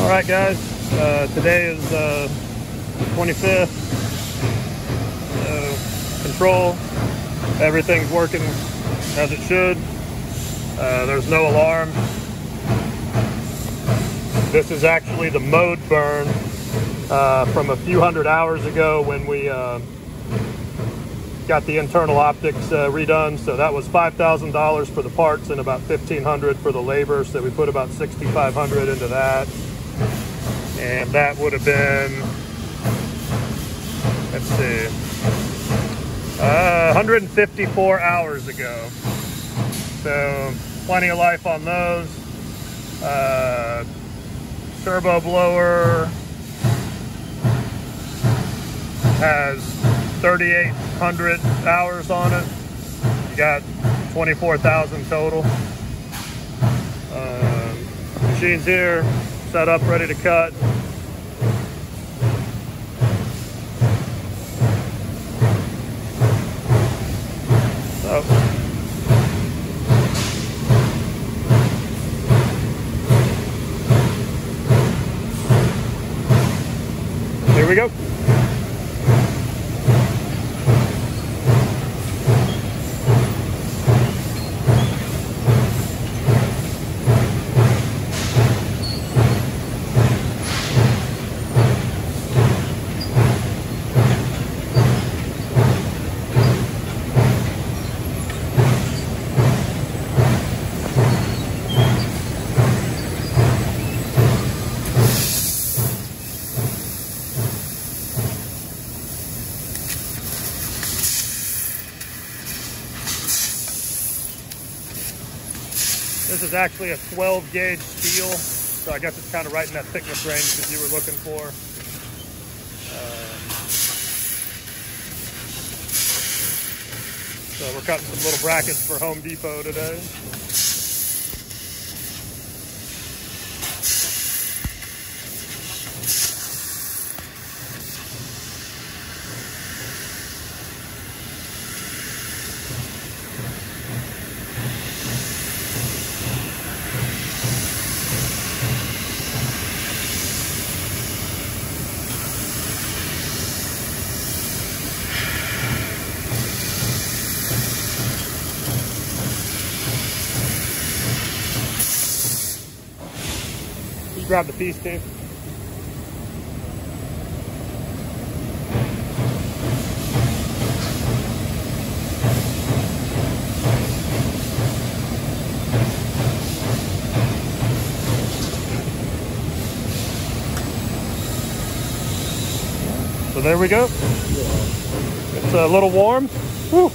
Alright guys, today is 25th. Control, everything's working as it should. There's no alarm. This is actually the mode burn from a few hundred hours ago when we got the internal optics redone. So that was $5,000 for the parts and about $1,500 for the labor. So we put about $6,500 into that. And that would have been, let's see, 154 hours ago. So plenty of life on those. Turbo blower has 3,800 hours on it. You got 24,000 total. Machine's here, set up, ready to cut. So, here we go. This is actually a 12 gauge steel, so I guess it's kind of right in that thickness range that you were looking for. So we're cutting some little brackets for Home Depot today. Grab the piece, Dave. So there we go. It's a little warm. Whew.